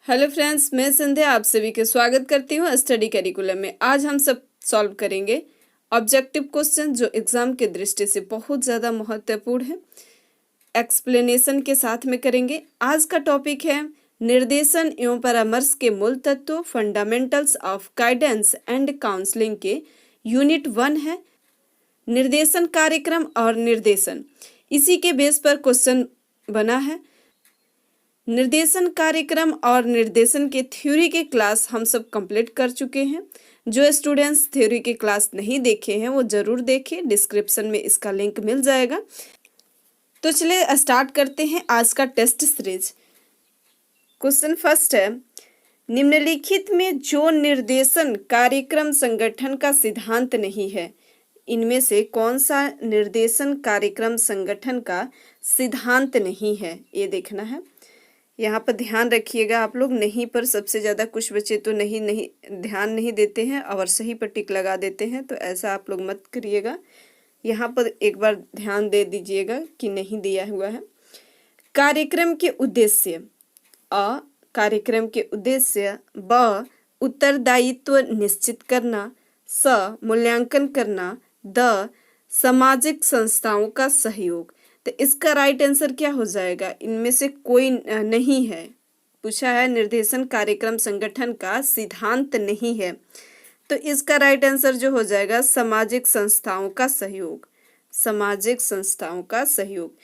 Hello friends, मैं संध्या आप सभी का स्वागत करती हूँ स्टडी करिकुलम में। आज हम सब सॉल्व करेंगे ऑब्जेक्टिव क्वेश्चन जो एग्जाम के दृष्टि से बहुत ज़्यादा महत्वपूर्ण है। एक्सप्लेनेशन के साथ में करेंगे। आज का टॉपिक है निर्देशन एवं परामर्श के मूल तत्व, fundamentals of guidance and counselling के यूनिट 1 है निर्देशन कार्यक्रम और निर्देशन। इसी के बेस पर क्वेश्चन बना है। निर्देशन कार्यक्रम और निर्देशन के थ्योरी के क्लास हम सब कंप्लीट कर चुके हैं। जो स्टूडेंट्स थ्योरी के क्लास नहीं देखे हैं वो जरूर देखें, डिस्क्रिप्शन में इसका लिंक मिल जाएगा। तो चलिए स्टार्ट करते हैं आज का टेस्ट सीरीज। क्वेश्चन फर्स्ट है, निम्नलिखित में जो निर्देशन कार्यक्रम संगठन का सिद्धांत नहीं है, इनमें से कौन सा निर्देशन कार्यक्रम संगठन का सिद्धांत नहीं है, ये देखना है। यहाँ पर ध्यान रखिएगा आप लोग, नहीं पर सबसे ज़्यादा कुछ बच्चे तो नहीं ध्यान नहीं देते हैं और सही पर टिक लगा देते हैं, तो ऐसा आप लोग मत करिएगा। यहाँ पर एक बार ध्यान दे दीजिएगा कि नहीं दिया हुआ है। कार्यक्रम के उद्देश्य अ, कार्यक्रम के उद्देश्य ब, उत्तरदायित्व निश्चित करना, स, मूल्यांकन करना, द, सामाजिक संस्थाओं का सहयोग। तो इसका राइट आंसर क्या हो जाएगा? इनमें से कोई नहीं है। पूछा है निर्देशन कार्यक्रम संगठन का सिद्धांत नहीं है, तो इसका राइट आंसर जो हो जाएगा सामाजिक संस्थाओं का सहयोग। सामाजिक संस्थाओं का सहयोग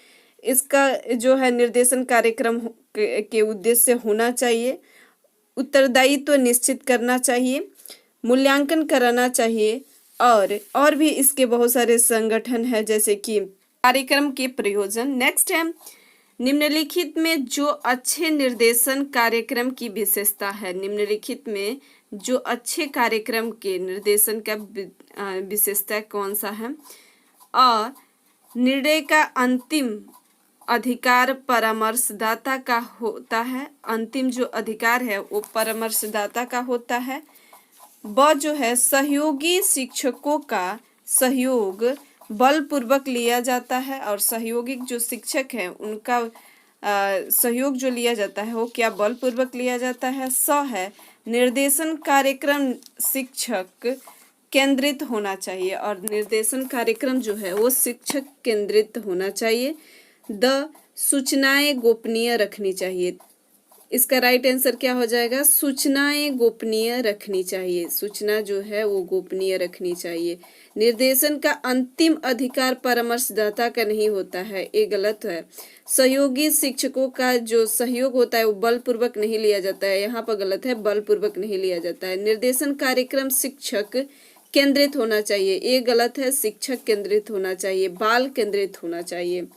इसका जो है निर्देशन कार्यक्रम के उद्देश्य होना चाहिए। उत्तरदायित्व निश्चित करना चाहिए, मूल्यांकन कराना चाहिए, और भी इसके बहुत सारे संगठन है जैसे कि कार्यक्रम के प्रयोजन। नेक्स्ट है, निम्नलिखित में जो अच्छे निर्देशन कार्यक्रम की विशेषता है। निम्नलिखित में जो अच्छे कार्यक्रम के निर्देशन का विशेषता कौन सा है? अ, निर्णय का अंतिम अधिकार परामर्शदाता का होता है। अंतिम जो अधिकार है वो परामर्शदाता का होता है। ब जो है, सहयोगी शिक्षकों का सहयोग बलपूर्वक लिया जाता है, और सहयोगी जो शिक्षक हैं उनका सहयोग जो लिया जाता है वो क्या बलपूर्वक लिया जाता है। स है, निर्देशन कार्यक्रम शिक्षक केंद्रित होना चाहिए, और निर्देशन कार्यक्रम जो है वो शिक्षक केंद्रित होना चाहिए। द, सूचनाएं गोपनीय रखनी चाहिए। इसका राइट आंसर क्या हो जाएगा? सूचनाएं गोपनीय रखनी चाहिए। सूचना जो है वो गोपनीय रखनी चाहिए। निर्देशन का अंतिम अधिकार परामर्शदाता का नहीं होता है, ये गलत है। सहयोगी शिक्षकों का जो सहयोग होता है वो बलपूर्वक नहीं लिया जाता है, यहाँ पर गलत है, बलपूर्वक नहीं लिया जाता है। निर्देशन कार्यक्रम शिक्षक केंद्रित होना चाहिए, ये गलत है, शिक्षक केंद्रित होना चाहिए, बाल केंद्रित होना चाहिए।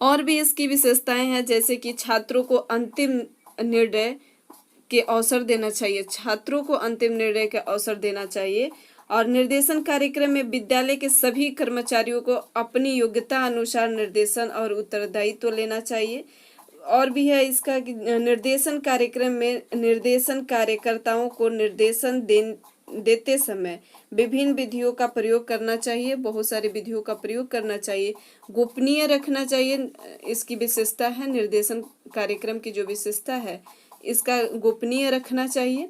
और भी इसकी विशेषताएं हैं जैसे कि छात्रों को अंतिम निर्णय के अवसर देना चाहिए, छात्रों को अंतिम निर्णय का अवसर देना चाहिए। और निर्देशन कार्यक्रम में विद्यालय के सभी कर्मचारियों को अपनी योग्यता अनुसार निर्देशन और उत्तरदायित्व लेना चाहिए। और भी है इसका कि निर्देशन कार्यक्रम में निर्देशन कार्यकर्ताओं को निर्देशन देते समय विभिन्न विधियों का प्रयोग करना चाहिए, बहुत सारी विधियों का प्रयोग करना चाहिए, गोपनीय रखना चाहिए। इसकी विशेषता है, निर्देशन कार्यक्रम की जो विशेषता है इसका गोपनीय रखना चाहिए।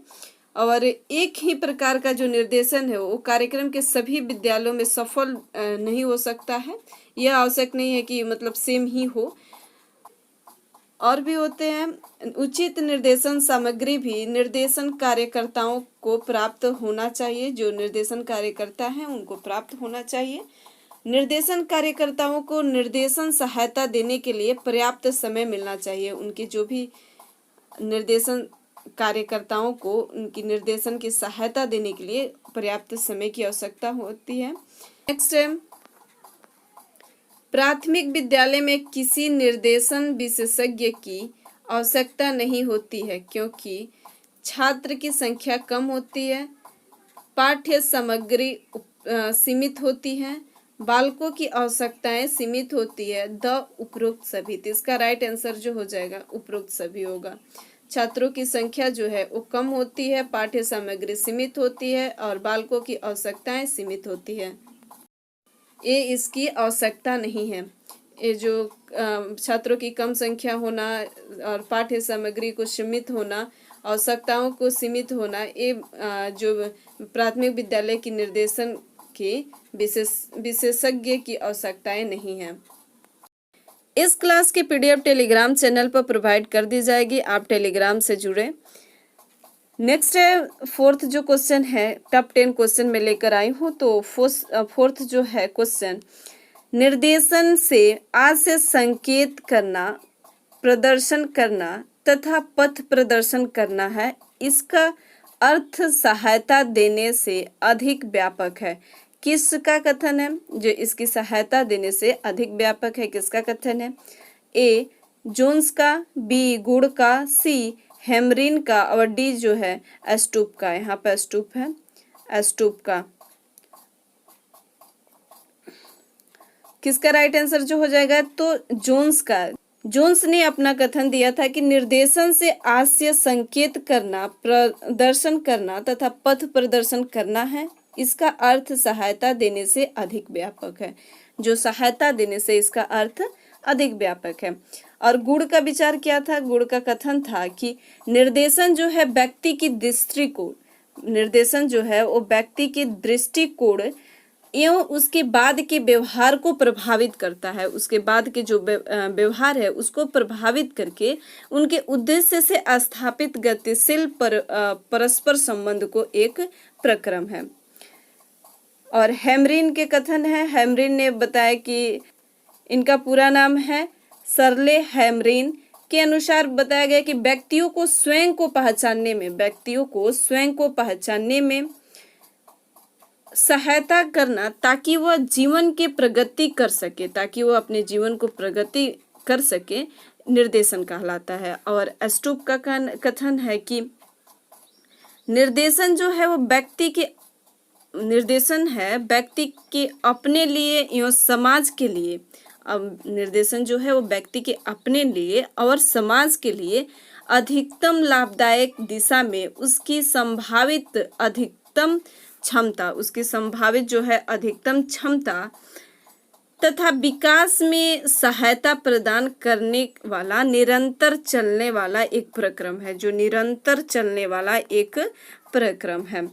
और एक ही प्रकार का जो निर्देशन है वो कार्यक्रम के सभी विद्यालयों में सफल नहीं हो सकता है, यह आवश्यक नहीं है कि मतलब सेम ही हो। और भी होते हैं, उचित निर्देशन सामग्री भी निर्देशन कार्यकर्ताओं को प्राप्त होना चाहिए, जो निर्देशन कार्यकर्ता हैं उनको प्राप्त होना चाहिए। निर्देशन कार्यकर्ताओं को निर्देशन सहायता देने के लिए पर्याप्त समय मिलना चाहिए, उनके जो भी निर्देशन कार्यकर्ताओं को उनकी निर्देशन की सहायता देने के लिए पर्याप्त समय की आवश्यकता होती है। नेक्स्ट है, प्राथमिक विद्यालय में किसी निर्देशन विशेषज्ञ की आवश्यकता नहीं होती है क्योंकि छात्र की संख्या कम होती है, पाठ्य सामग्री सीमित होती है, बालकों की आवश्यकताएं सीमित होती है। द, उपरोक्त सभी। तो इसका राइट आंसर जो हो जाएगा उपरोक्त सभी होगा। छात्रों की संख्या जो है वो कम होती है, पाठ्य सामग्री सीमित होती है, और बालकों की आवश्यकताएं सीमित होती है, ये इसकी आवश्यकता नहीं है। ये जो छात्रों की कम संख्या होना और पाठ्य सामग्री को सीमित होना, आवश्यकताओं को सीमित होना, ये जो प्राथमिक विद्यालय की निर्देशन की विशेषज्ञ की आवश्यकताएं नहीं हैं। इस क्लास की पीडीएफ टेलीग्राम चैनल पर प्रोवाइड कर दी जाएगी, आप टेलीग्राम से जुड़े। नेक्स्ट है फोर्थ जो क्वेश्चन है, टॉप 10 क्वेश्चन में लेकर आई हूँ। तो फोर्थ जो है क्वेश्चन, निर्देशन से आशय संकेत करना, प्रदर्शन करना तथा पथ प्रदर्शन करना है, इसका अर्थ सहायता देने से अधिक व्यापक है। किसका कथन है? जो इसकी सहायता देने से अधिक व्यापक है, किसका कथन है? ए जोन्स का, बी गुड़ का, सी हेमरिन का और डी जो है एस्टूप का। यहाँ पर एस्टूप है, एस्टूप का। किसका राइट आंसर जो हो जाएगा? तो जोन्स का। जोन्स ने अपना कथन दिया था कि निर्देशन से आशय संकेत करना, प्रदर्शन करना तथा पथ प्रदर्शन करना है, इसका अर्थ सहायता देने से अधिक व्यापक है। जो सहायता देने से इसका अर्थ अधिक व्यापक है। और गुड़ का विचार क्या था? गुड़ का कथन था कि निर्देशन जो है व्यक्ति की दृष्टिकोण, निर्देशन जो है वो व्यक्ति की दृष्टिकोण एवं उसके बाद के व्यवहार को प्रभावित करता है। उसके बाद के जो व्यवहार है उसको प्रभावित करके उनके उद्देश्य से स्थापित गतिशील परस्पर संबंध को एक प्रक्रम है। और हेमरिन के कथन है, हेमरिन ने बताया कि इनका पूरा नाम है सरले हेमरिन के अनुसार बताया गया कि व्यक्तियों को स्वयं को पहचानने में, व्यक्तियों को स्वयं को पहचानने में सहायता करना ताकि वह जीवन की प्रगति कर सके, ताकि वह अपने जीवन को प्रगति कर सके, निर्देशन कहलाता है। और एस्टूप का कथन है कि निर्देशन जो है वो व्यक्ति के, निर्देशन है व्यक्ति के अपने लिए एवं समाज के लिए। अब निर्देशन जो है वो व्यक्ति के अपने लिए और समाज के लिए अधिकतम लाभदायक दिशा में उसकी संभावित अधिकतम क्षमता, उसकी संभावित जो है अधिकतम क्षमता तथा विकास में सहायता प्रदान करने वाला निरंतर चलने वाला एक प्रक्रम है। जो निरंतर चलने वाला एक प्रक्रम है,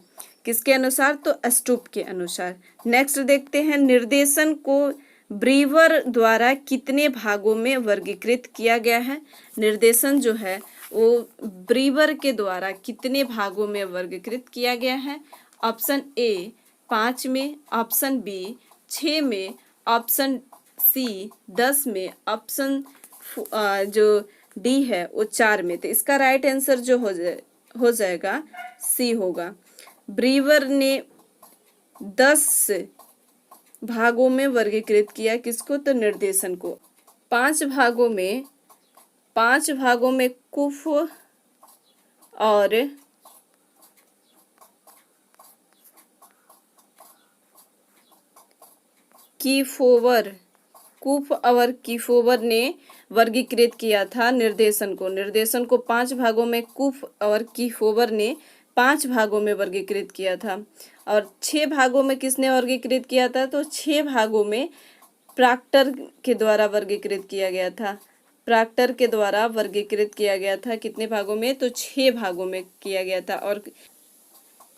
किसके अनुसार? तो एस्टूप के अनुसार। नेक्स्ट देखते हैं, निर्देशन को ब्रीवर द्वारा कितने भागों में वर्गीकृत किया गया है? निर्देशन जो है वो ब्रीवर के द्वारा कितने भागों में वर्गीकृत किया गया है? ऑप्शन ए 5 में, ऑप्शन बी 6 में, ऑप्शन सी 10 में, ऑप्शन जो डी है वो 4 में। तो इसका राइट आंसर जो हो जाएगा सी होगा। ब्रीवर ने 10 भागों में वर्गीकृत किया, किसको? तो निर्देशन को। 5 भागों में कुफ और कीफोवर, कुफ और कीफोवर ने वर्गीकृत किया था निर्देशन को। निर्देशन को 5 भागों में कुफ और कीफोवर ने 5 भागों में वर्गीकृत किया था। और 6 भागों में किसने वर्गीकृत किया था? तो 6 भागों में प्रॉक्टर के द्वारा वर्गीकृत किया गया था। प्रॉक्टर के द्वारा वर्गीकृत किया गया था। कितने भागों में? तो 6 भागों में किया गया था। और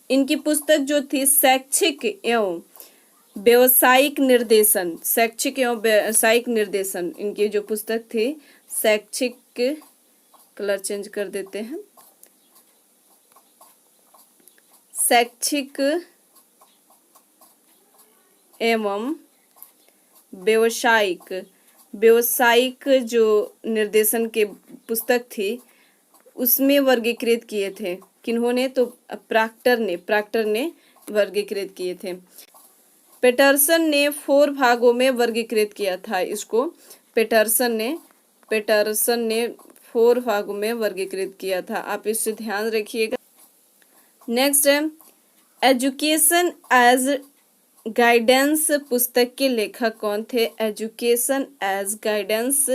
इनकी पुस्तक जो थी शैक्षिक एवं व्यावसायिक निर्देशन, शैक्षिक एवं व्यावसायिक निर्देशन, इनकी जो पुस्तक थी शैक्षिक, कलर चेंज कर देते हैं, शैक्षिक एवं व्यावसायिक जो निर्देशन के पुस्तक थी उसमें वर्गीकृत किए थे। किन्होंने? तो प्रॉक्टर ने वर्गीकृत किए थे। पेटरसन ने 4 भागों में वर्गीकृत किया था इसको। पेटरसन ने 4 भागों में वर्गीकृत किया था। आप इससे ध्यान रखिएगा। नेक्स्ट है, एजुकेशन एज गाइडेंस पुस्तक के लेखक कौन थे? एजुकेशन एज गाइडेंस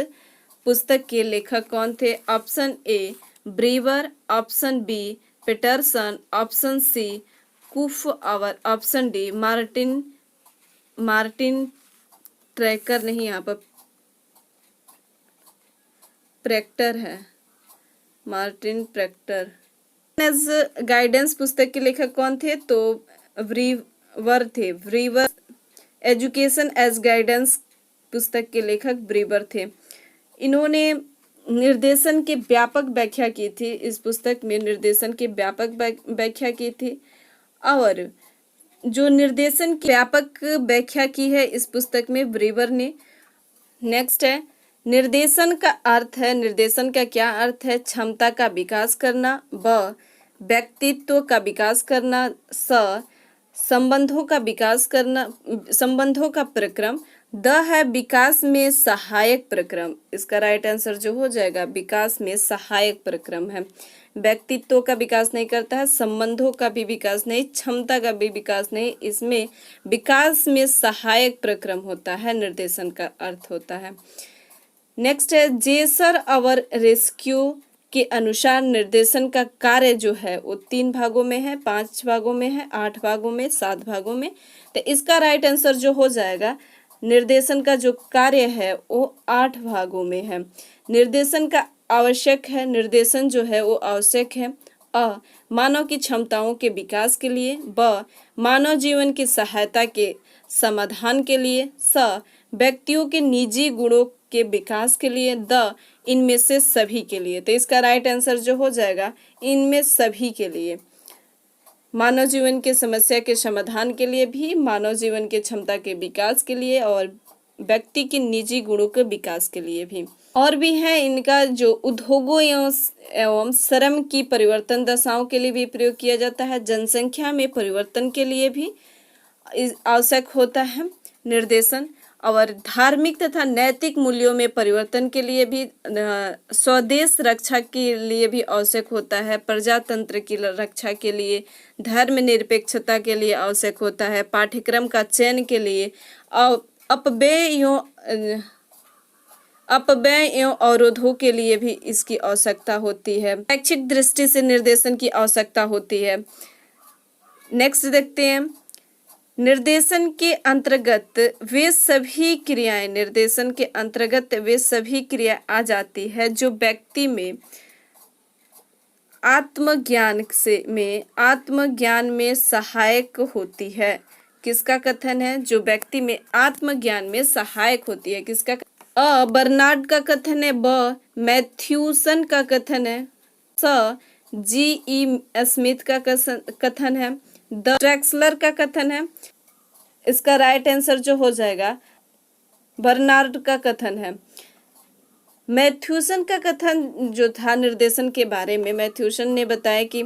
पुस्तक के लेखक कौन थे? Option A Brewer, option B Peterson, option C कुफ और ऑप्शन डी मार्टिन ट्रैकर नहीं, यहाँ पर प्रेक्टर है, मार्टिन प्रेक्टर। एज गाइडेंस पुस्तक के लेखक कौन थे? तो ब्रीवर थे, ब्रीवर। एजुकेशन एज गाइडेंस पुस्तक के लेखक ब्रीवर थे। इन्होंने निर्देशन की व्यापक व्याख्या की थी, इस पुस्तक में निर्देशन की व्यापक व्याख्या की थी। और जो निर्देशन की व्यापक व्याख्या की है इस पुस्तक में ब्रीवर ने। नेक्स्ट है निर्देशन का अर्थ है, निर्देशन का क्या अर्थ है? क्षमता का विकास करना, ब व्यक्तित्व का विकास करना, स संबंधों का विकास करना, संबंधों का प्रक्रम, द है विकास में सहायक प्रक्रम। इसका राइट आंसर जो हो जाएगा विकास में सहायक प्रक्रम है। व्यक्तित्व का विकास नहीं करता है, संबंधों का भी विकास नहीं, क्षमता का भी विकास नहीं, इसमें विकास में सहायक प्रक्रम होता है, निर्देशन का अर्थ होता है। नेक्स्ट है जेसर अवर रेस्क्यू के अनुसार निर्देशन का कार्य जो है वो 3 भागों में है, 5 भागों में है, 8 भागों में, 7 भागों में। तो इसका राइट आंसर जो हो जाएगा निर्देशन का जो कार्य है वो 8 भागों में है। निर्देशन का आवश्यक है, निर्देशन जो है वो आवश्यक है। अ मानव की क्षमताओं के विकास के लिए, ब मानव जीवन की सहायता के समाधान के लिए, स व्यक्तियों के निजी गुणों के विकास के लिए, द इनमें से सभी के लिए। तो इसका राइट आंसर जो हो जाएगा इनमें सभी के लिए। मानव जीवन के समस्या के समाधान के लिए भी, मानव जीवन के क्षमता के विकास के लिए और व्यक्ति के निजी गुणों के विकास के लिए भी। और भी है इनका जो उद्योगों एवं श्रम की परिवर्तन दशाओं के लिए भी प्रयोग किया जाता है। जनसंख्या में परिवर्तन के लिए भी आवश्यक होता है निर्देशन। और धार्मिक तथा नैतिक मूल्यों में परिवर्तन के लिए भी, स्वदेश रक्षा के लिए भी आवश्यक होता है। प्रजातंत्र की रक्षा के लिए, धर्मनिरपेक्षता के लिए आवश्यक होता है। पाठ्यक्रम का चयन के लिए, अपव्यय एवं अवरोधों के लिए भी इसकी आवश्यकता होती है। शैक्षिक दृष्टि से निर्देशन की आवश्यकता होती है। नेक्स्ट देखते हैं निर्देशन के अंतर्गत वे सभी क्रियाएं, निर्देशन के अंतर्गत वे सभी क्रिया आ जाती है जो व्यक्ति में आत्मज्ञान में सहायक होती है। किसका कथन है? जो व्यक्ति में आत्मज्ञान में सहायक होती है। किसका? बर्नार्ड का कथन है। ब मैथ्यूसन का कथन है। स जी.ई. स्मिथ का कथन है। द ट्रैक्सलर का कथन है। इसका राइट आंसर जो हो जाएगा बर्नार्ड का कथन है। मैथ्यूसन का कथन जो था निर्देशन के बारे में, मैथ्यूसन ने बताया कि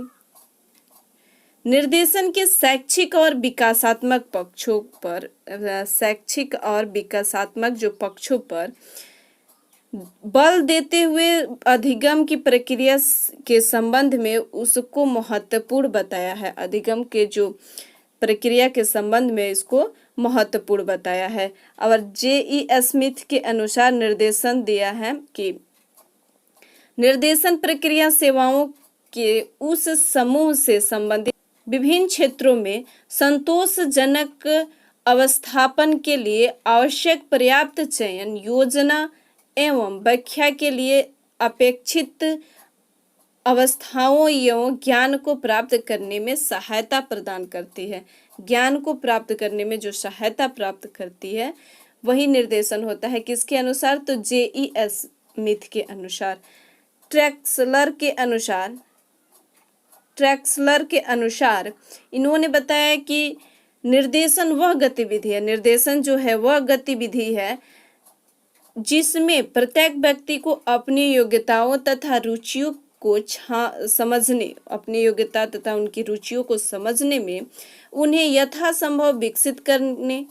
निर्देशन के शैक्षिक और विकासात्मक पक्षों पर, शैक्षिक और विकासात्मक जो पक्षों पर बल देते हुए अधिगम की प्रक्रिया के संबंध में उसको महत्वपूर्ण बताया है। अधिगम के जो प्रक्रिया के संबंध में इसको महत्वपूर्ण बताया है। और जे.ई. स्मिथ के अनुसार निर्देशन दिया है कि निर्देशन प्रक्रिया सेवाओं के उस समूह से संबंधित विभिन्न क्षेत्रों में संतोषजनक अवस्थापन के लिए आवश्यक पर्याप्त चयन, योजना एवं व्याख्या के लिए अपेक्षित अवस्थाओं एवं ज्ञान को प्राप्त करने में सहायता प्रदान करती है। ज्ञान को प्राप्त करने में जो सहायता प्राप्त करती है वही निर्देशन होता है। किसके अनुसार? तो जे.ई. स्मिथ के अनुसार। ट्रैक्सलर के अनुसार इन्होंने बताया कि निर्देशन वह गतिविधि है, निर्देशन जो है वह गतिविधि है जिसमें प्रत्येक व्यक्ति को अपनी योग्यताओं तथा रुचियों को समझने, अपनी योग्यता तथा उनकी रुचियों को समझने में, उन्हें यथासंभव विकसित करने,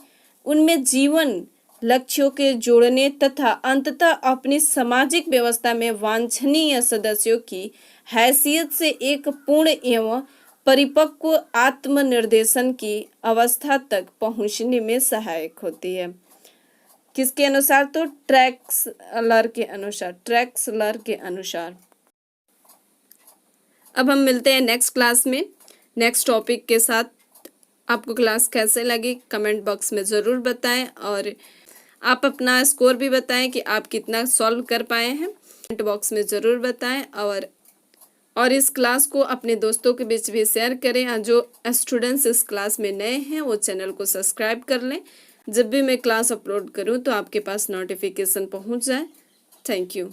उनमें जीवन लक्ष्यों के जोड़ने तथा अंततः अपनी सामाजिक व्यवस्था में वांछनीय सदस्यों की हैसियत से एक पूर्ण एवं परिपक्व आत्मनिर्देशन की अवस्था तक पहुंचने में सहायक होती है। किसके अनुसार? तो ट्रैक्सलर के अनुसार। अब हम मिलते हैं नेक्स्ट क्लास में नेक्स्ट टॉपिक के साथ। आपको क्लास कैसे लगी कमेंट बॉक्स में ज़रूर बताएं और आप अपना स्कोर भी बताएं कि आप कितना सॉल्व कर पाए हैं, कमेंट बॉक्स में ज़रूर बताएं। और इस क्लास को अपने दोस्तों के बीच भी शेयर करें। और जो स्टूडेंट्स इस क्लास में नए हैं वो चैनल को सब्सक्राइब कर लें, जब भी मैं क्लास अपलोड करूं तो आपके पास नोटिफिकेशन पहुंच जाए। Thank you.